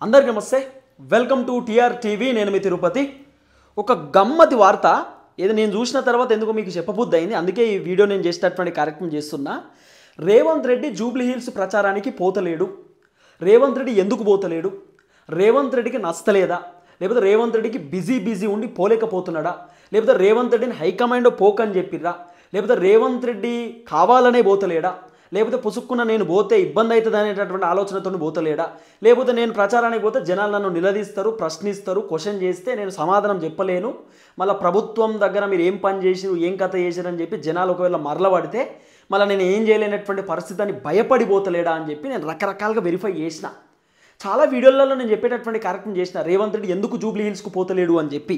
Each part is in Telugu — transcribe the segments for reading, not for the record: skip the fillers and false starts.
అందరికీ నమస్తే వెల్కమ్ టు టిఆర్ టీవీ నేను మీ తిరుపతి ఒక గమ్మతి వార్త ఏదో నేను చూసిన తర్వాత ఎందుకో మీకు చెప్పబుద్ధి అయింది అందుకే ఈ వీడియో నేను చేసేటటువంటి కార్యక్రమం చేస్తున్నా రేవంత్ రెడ్డి జూబ్లీ హిల్స్ ప్రచారానికి పోతలేడు రేవంత్ రెడ్డి ఎందుకు పోతలేడు రేవంత్ రెడ్డికి నచ్చలేదా లేకపోతే రేవంత్ రెడ్డికి బిజీ ఉండి పోలేకపోతున్నాడా లేకపోతే రేవంత్ రెడ్డిని హైకమాండ్ పోకని చెప్పిర్రా లేకపోతే రేవంత్ రెడ్డి కావాలనే పోతలేడా లేకపోతే పుసుక్కున్న నేను పోతే ఇబ్బంది అవుతుంది అనేటటువంటి ఆలోచనతో పోతలేడా లేకపోతే నేను ప్రచారానికి పోతే జనాలు నన్ను నిలదీస్తారు ప్రశ్నిస్తారు క్వశ్చన్ చేస్తే నేను సమాధానం చెప్పలేను మళ్ళీ ప్రభుత్వం దగ్గర మీరు ఏం పని చేసిరు ఏం కథ చేసిరని చెప్పి జనాలు ఒకవేళ మరలబడితే మళ్ళీ నేను ఏం చేయలేనటువంటి పరిస్థితిని భయపడిపోతలేడా అని చెప్పి నేను రకరకాలుగా వెరిఫై చేసిన చాలా వీడియోలలో నేను చెప్పేటటువంటి కార్యక్రమం చేసిన రేవంత్ రెడ్డి ఎందుకు జూబ్లీ హిల్స్కు పోతలేడు అని చెప్పి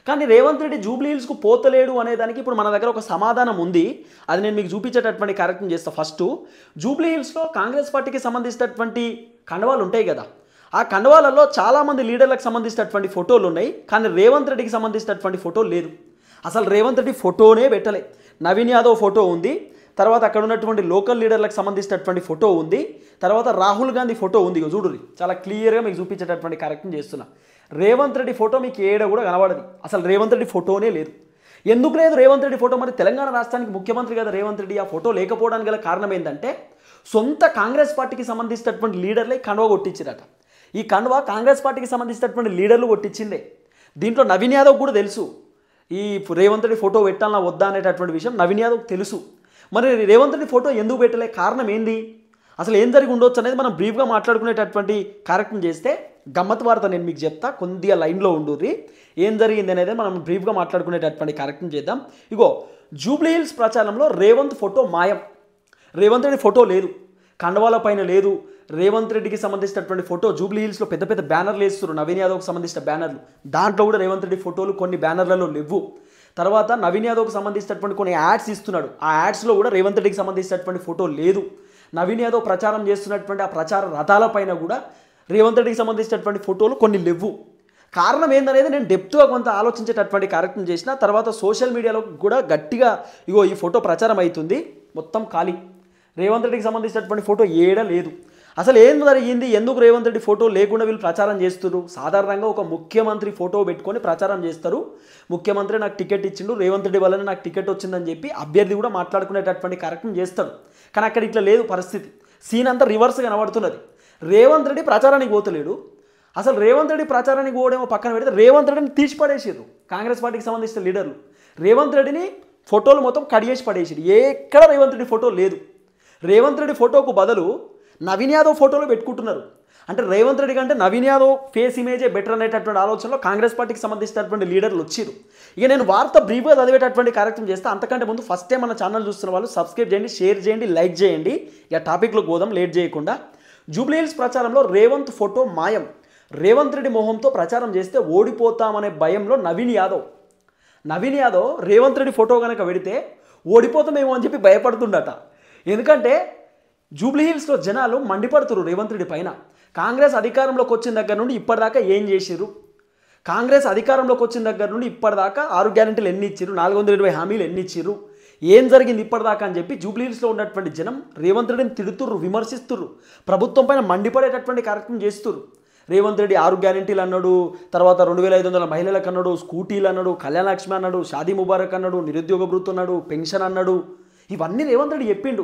కానీ రేవంత్ రెడ్డి జూబ్లీ హిల్స్కు పోతలేడు అనేదానికి ఇప్పుడు మన దగ్గర ఒక సమాధానం ఉంది అది నేను మీకు చూపించేటటువంటి కార్యక్రమం చేస్తాను ఫస్ట్ జూబ్లీ హిల్స్లో కాంగ్రెస్ పార్టీకి సంబంధించినటువంటి కండవాలు ఉంటాయి కదా ఆ కండవాలలో చాలామంది లీడర్లకు సంబంధించినటువంటి ఫోటోలు ఉన్నాయి కానీ రేవంత్ రెడ్డికి సంబంధించినటువంటి ఫోటో లేదు అసలు రేవంత్ రెడ్డి ఫోటోనే పెట్టలే నవీన్ యాదవ్ ఫోటో ఉంది తర్వాత అక్కడ ఉన్నటువంటి లోకల్ లీడర్లకు సంబంధించినటువంటి ఫోటో ఉంది తర్వాత రాహుల్ గాంధీ ఫోటో ఉంది చూడుర్రి చాలా క్లియర్గా మీకు చూపించేటటువంటి కార్యక్రమం చేస్తున్నా రేవంత్ రెడ్డి ఫోటో మీకు ఏడ కూడా కనబడదు అసలు రేవంత్ రెడ్డి ఫోటోనే లేదు ఎందుకు లేదు రేవంత్ రెడ్డి ఫోటో మరి తెలంగాణ రాష్ట్రానికి ముఖ్యమంత్రి కదా రేవంత్ రెడ్డి ఆ ఫోటో లేకపోవడానికి గల కారణం ఏంటంటే సొంత కాంగ్రెస్ పార్టీకి సంబంధించినటువంటి లీడర్లే కండువా కొట్టించిరట ఈ కండువా కాంగ్రెస్ పార్టీకి సంబంధించినటువంటి లీడర్లు కొట్టించిందే దీంట్లో నవీన్ యాదవ్ కూడా తెలుసు ఈ రేవంత్ రెడ్డి ఫోటో పెట్టాలన్నా వద్దా అనేటటువంటి విషయం నవీన్ యాదవ్ తెలుసు మరి రేవంత్ రెడ్డి ఫోటో ఎందుకు పెట్టలే కారణం ఏంది అసలు ఏం జరిగి ఉండొచ్చు అనేది మనం బ్రీఫ్గా మాట్లాడుకునేటటువంటి కార్యక్రమం చేస్తే గమ్మత్ వార్త నేను మీకు చెప్తా కొద్దిగా లైన్లో ఉండుర్రి ఏం జరిగింది అనేది మనం బ్రీఫ్గా మాట్లాడుకునేటటువంటి కార్యక్రమం చేద్దాం ఇగో జూబ్లీ హిల్స్ ప్రచారంలో రేవంత్ ఫోటో మాయం రేవంత్ రెడ్డి ఫోటో లేదు కండవాల పైన లేదు రేవంత్ రెడ్డికి సంబంధించినటువంటి ఫోటో జూబ్లీ హిల్స్లో పెద్ద పెద్ద బ్యానర్లు వేస్తున్నారు నవీన్ యాదవ్కి సంబంధించిన బ్యానర్లు దాంట్లో కూడా రేవంత్ రెడ్డి ఫోటోలు కొన్ని బ్యానర్లలో లేవు తర్వాత నవీన్ యాదవ్కి సంబంధించినటువంటి కొన్ని యాడ్స్ ఇస్తున్నాడు ఆ యాడ్స్లో కూడా రేవంత్ రెడ్డికి సంబంధించినటువంటి ఫోటో లేదు నవీన్ యాదవ్ ప్రచారం చేస్తున్నటువంటి ఆ ప్రచార రథాలపైన కూడా రేవంత్ రెడ్డికి సంబంధించినటువంటి ఫోటోలు కొన్ని లేవు కారణం ఏందనేది నేను డెప్త్గా కొంత ఆలోచించేటటువంటి కార్యక్రమం చేసిన తర్వాత సోషల్ మీడియాలో కూడా గట్టిగా ఇగో ఈ ఫోటో ప్రచారం అవుతుంది మొత్తం ఖాళీ రేవంత్ రెడ్డికి సంబంధించినటువంటి ఫోటో ఏడ లేదు అసలు ఏం జరిగింది ఎందుకు రేవంత్ రెడ్డి ఫోటో లేకుండా వీళ్ళు ప్రచారం చేస్తున్నారు సాధారణంగా ఒక ముఖ్యమంత్రి ఫోటో పెట్టుకొని ప్రచారం చేస్తారు ముఖ్యమంత్రి నాకు టికెట్ ఇచ్చిండు రేవంత్ రెడ్డి వల్లనే నాకు టికెట్ వచ్చిందని చెప్పి అభ్యర్థి కూడా మాట్లాడుకునేటటువంటి కార్యక్రమం చేస్తాడు కానీ అక్కడ ఇట్లా లేదు పరిస్థితి సీన్ అంతా రివర్స్ కనబడుతున్నది రేవంత్ రెడ్డి ప్రచారానికి పోతలేడు అసలు రేవంత్ రెడ్డి ప్రచారానికి పోవడేమో పక్కన పెడితే రేవంత్ రెడ్డిని తీసిపడేసారు కాంగ్రెస్ పార్టీకి సంబంధించిన లీడర్లు రేవంత్ రెడ్డిని ఫోటోలు మొత్తం కడిగేసి పడేసారు ఎక్కడ రేవంత్ రెడ్డి ఫోటో లేదు రేవంత్ రెడ్డి ఫోటోకు బదులు నవీన్ యాదవ్ ఫోటోలు పెట్టుకుంటున్నారు అంటే రేవంత్ రెడ్డి కంటే నవీన్ యాదవ్ ఫేస్ ఇమేజే బెటర్ అనేటటువంటి ఆలోచనలో కాంగ్రెస్ పార్టీకి సంబంధించినటువంటి లీడర్లు వచ్చారు ఇక నేను వార్త బ్రీఫ్గా చదివేటటువంటి కార్యక్రమం చేస్తే అంతకంటే ముందు ఫస్ట్ టైం మన ఛానల్ చూస్తున్న వాళ్ళు సబ్స్క్రైబ్ చేయండి షేర్ చేయండి లైక్ చేయండి ఇక టాపిక్లో పోదాం లేట్ చేయకుండా జూబ్లీ హిల్స్ ప్రచారంలో రేవంత్ ఫోటో మాయం రేవంత్ రెడ్డి మొహంతో ప్రచారం చేస్తే ఓడిపోతామనే భయంలో నవీన్ యాదవ్ రేవంత్ రెడ్డి ఫోటో కనుక పెడితే ఓడిపోతామేమో అని చెప్పి భయపడుతుండట ఎందుకంటే జూబ్లీ హిల్స్లో జనాలు మండిపడుతున్నారు రేవంత్ రెడ్డి పైన కాంగ్రెస్ అధికారంలోకి వచ్చిన దగ్గర నుండి ఇప్పటిదాకా ఏం చేసిరు కాంగ్రెస్ అధికారంలోకి వచ్చిన దగ్గర నుండి ఇప్పటిదాకా 6 గ్యారెంటీలు ఎన్ని ఇచ్చిరు 420 హామీలు ఎన్ని ఇచ్చిరు ఏం జరిగింది ఇప్పటిదాకా అని చెప్పి జూబ్లీ హిల్స్లో ఉన్నటువంటి జనం రేవంత్ రెడ్డిని తిడుతుర్రు విమర్శిస్తుర్రు ప్రభుత్వం పైన మండిపడేటటువంటి కార్యక్రమం చేస్తుర్రు రేవంత్ రెడ్డి 6 గ్యారెంటీలు అన్నాడు తర్వాత 2500 మహిళలకు అన్నాడు స్కూటీలు అన్నాడు కళ్యాణ లక్ష్మి అన్నాడు షాదీ ముబారక్ అన్నాడు నిరుద్యోగ భృతి అన్నాడు పెన్షన్ అన్నాడు ఇవన్నీ రేవంత్ రెడ్డి చెప్పిండు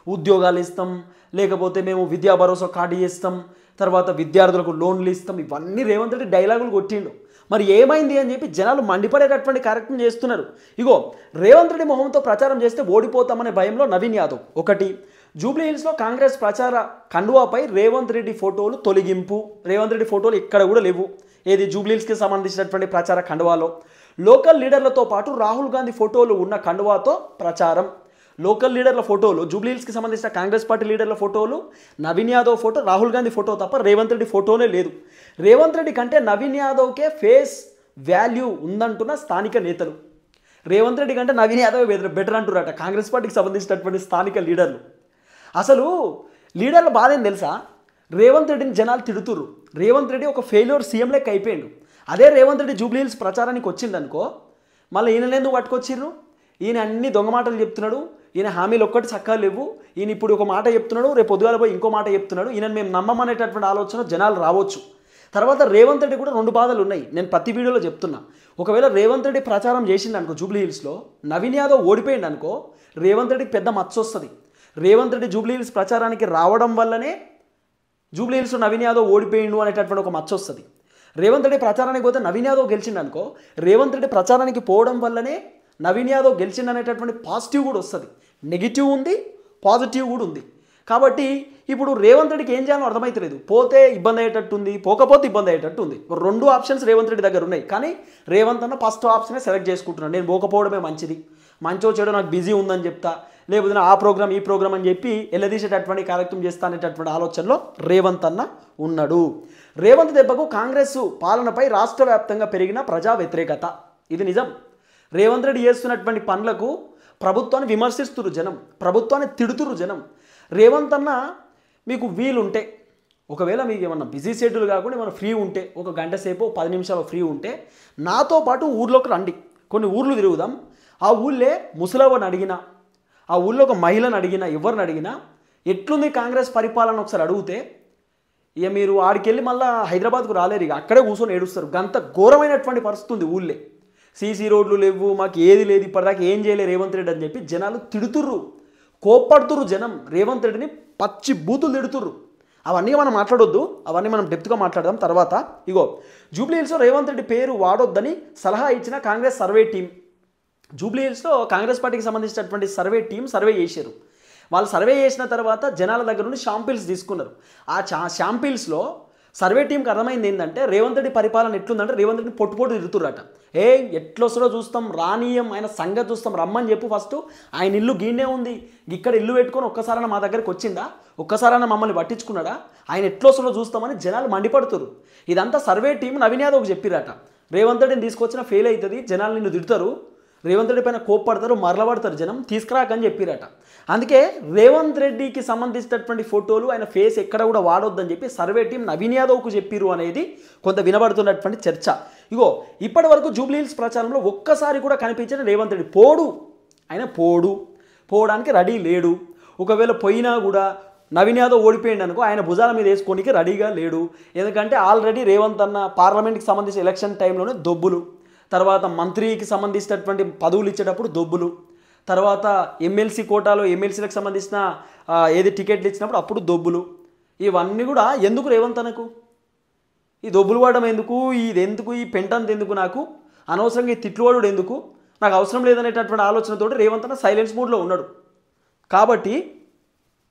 ఉద్యోగాలు ఇస్తాం లేకపోతే మేము విద్యా భరోసా కార్డు చేస్తాం తర్వాత విద్యార్థులకు లోన్లు ఇస్తాం ఇవన్నీ రేవంత్ రెడ్డి డైలాగులు కొట్టిండు మరి ఏమైంది అని చెప్పి జనాలు మండిపడేటటువంటి కార్యక్రమం చేస్తున్నారు ఇగో రేవంత్ రెడ్డి మొహంతో ప్రచారం చేస్తే ఓడిపోతామనే భయంలో నవీన్ యాదవ్ ఒకటి జూబ్లీ హిల్స్లో కాంగ్రెస్ ప్రచార కండువాపై రేవంత్ రెడ్డి ఫోటోలు తొలగింపు రేవంత్ రెడ్డి ఫోటోలు ఇక్కడ కూడా లేవు ఏది జూబ్లీ హిల్స్కి సంబంధించినటువంటి ప్రచార కండువాలో లోకల్ లీడర్లతో పాటు రాహుల్ గాంధీ ఫోటోలు ఉన్న కండువాతో ప్రచారం లోకల్ లీడర్ల ఫోటోలు జూబ్లీ హిల్స్కి సంబంధించిన కాంగ్రెస్ పార్టీ లీడర్ల ఫోటోలు నవీన్ యాదవ్ ఫోటో రాహుల్ గాంధీ ఫోటో తప్ప రేవంత్ రెడ్డి ఫోటోనే లేదు రేవంత్ రెడ్డి కంటే నవీన్ యాదవ్కే ఫేస్ వాల్యూ ఉందంటున్న స్థానిక నేతలు రేవంత్ రెడ్డి కంటే నవీన్ యాదవ్ బెటర్ అంటున్నారట కాంగ్రెస్ పార్టీకి సంబంధించినటువంటి స్థానిక లీడర్లు అసలు లీడర్ల బాధ ఏం తెలుసా రేవంత్ రెడ్డిని జనాలు తిడుతుర్రు రేవంత్ రెడ్డి ఒక ఫెయిల్యూర్ సీఎం లెక్క అయిపోయాడు అదే రేవంత్ రెడ్డి జూబ్లీ హిల్స్ ప్రచారానికి వచ్చిందనుకో మళ్ళీ ఈయన ఎందుకు పట్టుకొచ్చిర్రు ఈయన అన్ని దొంగ మాటలు చెప్తున్నాడు ఈయన హామీలు ఒక్కటి చక్కగా లేవు ఈయన ఇప్పుడు ఒక మాట చెప్తున్నాడు రేపు పొద్దుగాల పోయి ఇంకో మాట చెప్తున్నాడు ఈయన మేము నమ్మమనేటటువంటి ఆలోచన జనాలు రావచ్చు తర్వాత రేవంత్ రెడ్డి కూడా 2 బాధలు ఉన్నాయి. నేను ప్రతి వీడియోలో చెప్తున్నా. ఒకవేళ రేవంత్ రెడ్డి ప్రచారం చేసిండు అనుకో జూబ్లీ హిల్స్లో, నవీన్ యాదవ్ ఓడిపోయిండు అనుకో, రేవంత్ రెడ్డికి పెద్ద మచ్చ వస్తుంది. రేవంత్ రెడ్డి జూబ్లీ హిల్స్ ప్రచారానికి రావడం వల్లనే జూబ్లీ హిల్స్లో నవీన్ యాదవ్ ఓడిపోయిండు అనేటటువంటి ఒక మచ్చ వస్తుంది. రేవంత్ రెడ్డి ప్రచారానికి పోతే నవీన్ యాదవ్ గెలిచిండు అనుకో, రేవంత్ రెడ్డి ప్రచారానికి పోవడం వల్లనే నవీన్ యాదవ్ గెలిచిండు అనేటటువంటి పాజిటివ్ కూడా వస్తుంది. నెగిటివ్ ఉంది, పాజిటివ్ కూడా ఉంది. కాబట్టి ఇప్పుడు రేవంత్ రెడ్డికి ఏం చేయాలో అర్థమైతలేదు. పోతే ఇబ్బంది అయ్యేటట్టు ఉంది, పోకపోతే ఇబ్బంది అయ్యేటట్టు ఉంది. 2 ఆప్షన్స్ రేవంత్ రెడ్డి దగ్గర ఉన్నాయి. కానీ రేవంత్ అన్న ఫస్ట్ ఆప్షనే సెలెక్ట్ చేసుకుంటున్నాడు. నేను పోకపోవడమే మంచిది, మంచో చెడో నాకు బిజీ ఉందని చెప్తా, లేకపోతే ఆ ప్రోగ్రామ్ ఈ ప్రోగ్రామ్ అని చెప్పి ఎల్లదీసేటటువంటి కార్యక్రమం చేస్తా అనేటటువంటి ఆలోచనలో రేవంత్ అన్న ఉన్నాడు. రేవంత్ దెబ్బకు కాంగ్రెస్ పాలనపై రాష్ట్ర వ్యాప్తంగా పెరిగిన ప్రజా వ్యతిరేకత, ఇది నిజం. రేవంత్ రెడ్డి చేస్తున్నటువంటి పనులకు ప్రభుత్వాన్ని విమర్శిస్తున్నారు జనం, ప్రభుత్వాన్ని తిడుతున్నారు జనం. రేవంత్ అన్న మీకు వీలుంటే, ఒకవేళ మీకు ఏమన్నా బిజీ షెడ్యూల్ కాకుండా ఏమన్నా ఫ్రీ ఉంటే, ఒక గంట సేపు 10 నిమిషాలు ఫ్రీ ఉంటే నాతో పాటు ఊర్లోకి రండి, కొన్ని ఊర్లు తిరుగుదాం. ఆ ఊళ్ళే ముసలవ్వని అడిగినా, ఆ ఊళ్ళో ఒక మహిళను అడిగినా, ఎవరిని అడిగినా ఎట్లుంది కాంగ్రెస్ పరిపాలన ఒకసారి అడిగితే, ఇక మీరు ఆడికెళ్ళి మళ్ళీ హైదరాబాద్కు రాలేరు, ఇక అక్కడే కూర్చొని ఏడుస్తారు. గంత ఘోరమైనటువంటి పరిస్థితి ఉంది ఊళ్ళే. సీసీ రోడ్లు లేవు, మాకు ఏది లేదు, ఇప్పటిదాకా ఏం చేయలేదు రేవంత్ రెడ్డి అని చెప్పి జనాలు తిడుతుర్రు, కోప్పడుతుర్రు. జనం రేవంత్ రెడ్డిని పచ్చి బూతులు తిడుతుర్రు. అవన్నీ మనం మాట్లాడొద్దు, అవన్నీ మనం డెప్త్గా మాట్లాడదాం తర్వాత. ఇగో జూబ్లీ హిల్స్లో రేవంత్ రెడ్డి పేరు వాడొద్దని సలహా ఇచ్చిన కాంగ్రెస్ సర్వే టీం. జూబ్లీ హిల్స్లో కాంగ్రెస్ పార్టీకి సంబంధించినటువంటి సర్వే టీం సర్వే చేశారు. వాళ్ళు సర్వే చేసిన తర్వాత జనాల దగ్గర నుండి శాంపిల్స్ తీసుకున్నారు. ఆ శాంపిల్స్లో సర్వే టీంకి అర్థమైంది ఏంటంటే, రేవంత్ రెడ్డి పరిపాలన ఎట్లుందంటే రేవంత్ రెడ్డి పొట్టు తిరుగుతుర్రట. ఎట్లొస్తాడో చూస్తాం, రానీయం, ఆయన సంగతి చూస్తాం, రమ్మని చెప్పు. ఫస్ట్ ఆయన ఇల్లు గీనే ఉంది, ఇక్కడ ఇల్లు పెట్టుకొని ఒక్కసారైనా మా దగ్గరికి వచ్చిందా, ఒక్కసారైనా మమ్మల్ని పట్టించుకున్నాడా, ఆయన ఎట్లొస్తాడో చూస్తామని జనాలు మండిపడుతురు. ఇదంతా సర్వే టీం నవీన్ యాదవ్కి చెప్పిరట. రేవంత్ రెడ్డిని తీసుకొచ్చినా ఫెయిల్ అవుతుంది, జనాలు నిన్ను తిడతారు, రేవంత్ రెడ్డి పైన కోప్పడతారు, మరలబడతారు జనం, తీసుకురాకని చెప్పిరట. అందుకే రేవంత్ రెడ్డికి సంబంధించినటువంటి ఫోటోలు, ఆయన ఫేస్ ఎక్కడ కూడా వాడొద్దని చెప్పి సర్వే టీం నవీన్ యాదవ్కు చెప్పిరు అనేది కొంత వినబడుతున్నటువంటి చర్చ. ఇగో ఇప్పటి వరకు జూబ్లీ హిల్స్ ప్రచారంలో ఒక్కసారి కూడా కనిపించిన రేవంత్ రెడ్డి ఆయన పోవడానికి రెడీ లేడు. ఒకవేళ పోయినా కూడా నవీన్ యాదవ్ ఓడిపోయింది అనుకో, ఆయన భుజాల మీద వేసుకోనికి రెడీగా లేడు. ఎందుకంటే ఆల్రెడీ రేవంత్ అన్న పార్లమెంట్కి సంబంధించిన ఎలక్షన్ టైంలోనే దొబ్బులు, తర్వాత మంత్రికి సంబంధించినటువంటి పదవులు ఇచ్చేటప్పుడు దొబ్బులు, తర్వాత ఎమ్మెల్సీ కోటాలో ఎమ్మెల్సీలకు సంబంధించిన ఏది టికెట్లు ఇచ్చినప్పుడు అప్పుడు దొబ్బులు. ఇవన్నీ కూడా ఎందుకు రేవంత్ అన్నకు? ఈ దొబ్బులు వాడడం ఎందుకు, ఇది ఎందుకు, ఈ పెంటంత ఎందుకు, నాకు అనవసరంగా ఈ తిట్లువాడు ఎందుకు, నాకు అవసరం లేదనేటటువంటి ఆలోచనతో రేవంత్ అన్న సైలెన్స్ మూడ్లో ఉన్నాడు. కాబట్టి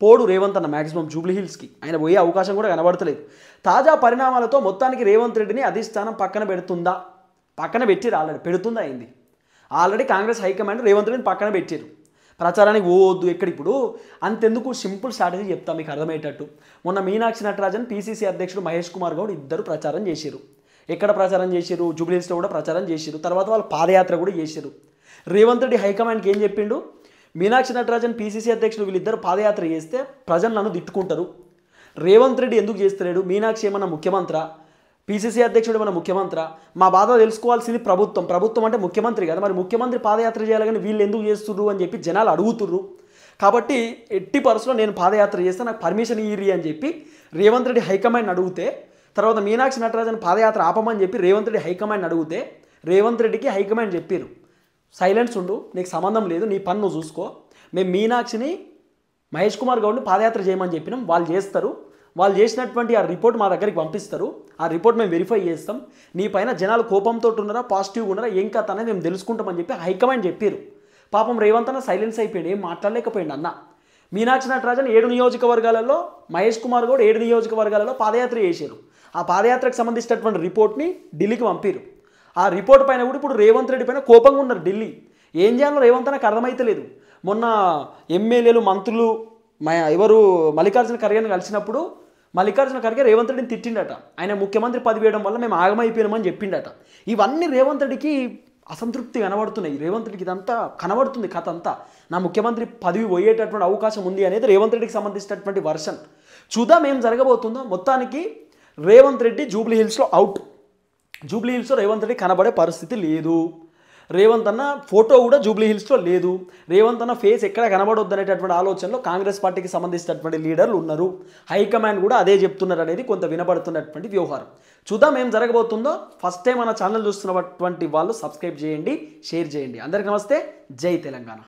పోడు రేవంత్ అన్న మ్యాక్సిమం జూబ్లీ హిల్స్కి, ఆయన పోయే అవకాశం కూడా కనబడతలేదు. తాజా పరిణామాలతో మొత్తానికి రేవంత్ రెడ్డిని అధిష్టానం పక్కన పెట్టిరు, ఆల్రెడీ పెడుతుందా అయింది. ఆల్రెడీ కాంగ్రెస్ హైకమాండ్ రేవంత్ రెడ్డిని పక్కన పెట్టారు. ప్రచారానికి పోవద్దు ఎక్కడ. ఇప్పుడు అంతెందుకు, సింపుల్ స్ట్రాటజీ చెప్తా మీకు అర్థమయ్యేటట్టు. మొన్న మీనాక్షి నటరాజన్, పీసీసీ అధ్యక్షుడు మహేష్ కుమార్ గౌడ్ ఇద్దరు ప్రచారం చేశారు. ఎక్కడ ప్రచారం చేశారు? జూబ్లీ హిల్స్లో కూడా ప్రచారం చేశారు. తర్వాత వాళ్ళు పాదయాత్ర కూడా చేశారు. రేవంత్ రెడ్డి హైకమాండ్కి ఏం చెప్పిండు, మీనాక్షి నటరాజన్ పీసీసీ అధ్యక్షుడు వీళ్ళిద్దరు పాదయాత్ర చేస్తే ప్రజలు నన్ను తిట్టుకుంటారు, రేవంత్ రెడ్డి ఎందుకు చేస్తలేడు, మీనాక్షి ఏమన్నా ముఖ్యమంత్రా, పీసీసీ అధ్యక్షుడు ఏమన్నా ముఖ్యమంత్రా, మా బాధ తెలుసుకోవాల్సింది ప్రభుత్వం అంటే ముఖ్యమంత్రి కదా, మరి ముఖ్యమంత్రి పాదయాత్ర చేయాలి కానీ వీళ్ళు ఎందుకు చేస్తుర్రు అని చెప్పి జనాలు అడుగుతుర్రు. కాబట్టి ఎట్టి పరిస్థితుల్లో నేను పాదయాత్ర చేస్తే నాకు పర్మిషన్ ఇయ్యి అని చెప్పి రేవంత్ రెడ్డి హైకమాండ్ అడిగితే, తర్వాత మీనాక్షి నటరాజన్ పాదయాత్ర ఆపమని చెప్పి రేవంత్ రెడ్డి హైకమాండ్ అడిగితే రేవంత్ రెడ్డికి హైకమాండ్ చెప్పారు, సైలెన్స్ ఉండు, నీకు సంబంధం లేదు, నీ పని నువ్వు చూసుకో, మేము మీనాక్షిని మహేష్ కుమార్ గౌడ్ని పాదయాత్ర చేయమని చెప్పినాం, వాళ్ళు చేస్తారు, వాళ్ళు చేసినటువంటి ఆ రిపోర్ట్ మా దగ్గరికి పంపిస్తారు, ఆ రిపోర్ట్ మేము వెరిఫై చేస్తాం, నీ పైన జనాలు కోపంతో ఉన్నారా పాజిటివ్గా ఉన్నారా ఏం కథ అనేది మేము తెలుసుకుంటామని చెప్పి హైకమాండ్ చెప్పారు. పాపం రేవంత్ అన్న సైలెన్స్ అయిపోయాడు, ఏం మాట్లాడలేకపోయాడు అన్న. మీనాక్షి నటరాజన్ 7 నియోజకవర్గాలలో, మహేష్ కుమార్ గౌడ్ 7 నియోజకవర్గాలలో పాదయాత్ర చేశారు. ఆ పాదయాత్రకు సంబంధించినటువంటి రిపోర్ట్ని ఢిల్లీకి పంపారు. ఆ రిపోర్ట్ పైన కూడా ఇప్పుడు రేవంత్ రెడ్డి పైన కోపంగా ఉన్నారు ఢిల్లీ. ఏం చేయాలో రేవంత్ నాకు అర్థమైతలేదు. మొన్న ఎమ్మెల్యేలు మంత్రులు ఎవరు మల్లికార్జున ఖర్గేని కలిసినప్పుడు మల్లికార్జున ఖర్గే రేవంత్ రెడ్డిని తిట్టిండట, ఆయన ముఖ్యమంత్రి పదవి వేయడం వల్ల మేము ఆగమైపోయినామని చెప్పిండట. ఇవన్నీ రేవంత్ రెడ్డికి అసంతృప్తి కనబడుతున్నాయి. రేవంత్ రెడ్డికి ఇదంతా కనబడుతుంది కథ అంతా, నా ముఖ్యమంత్రి పదవి పోయేటటువంటి అవకాశం ఉంది అనేది రేవంత్ రెడ్డికి సంబంధించినటువంటి వర్షన్. చూద్దాం ఏం జరగబోతుందో. మొత్తానికి రేవంత్ రెడ్డి జూబ్లీ హిల్స్లో అవుట్. జూబ్లీ హిల్స్లో రేవంత్ రెడ్డి కనబడే పరిస్థితి లేదు. రేవంత్ అన్న ఫోటో కూడా జూబ్లీ హిల్స్లో లేదు. రేవంత్ అన్న ఫేస్ ఎక్కడ కనబడొద్దు అనేటటువంటి ఆలోచనలో కాంగ్రెస్ పార్టీకి సంబంధించినటువంటి లీడర్లు ఉన్నారు. హైకమాండ్ కూడా అదే చెప్తున్నారు అనేది కొంత వినబడుతున్నటువంటి వ్యవహారం. చూద్దాం ఏం జరగబోతుందో. ఫస్ట్ టైం మన ఛానల్ చూస్తున్నటువంటి వాళ్ళు సబ్స్క్రైబ్ చేయండి, షేర్ చేయండి. అందరికీ నమస్తే, జై తెలంగాణ.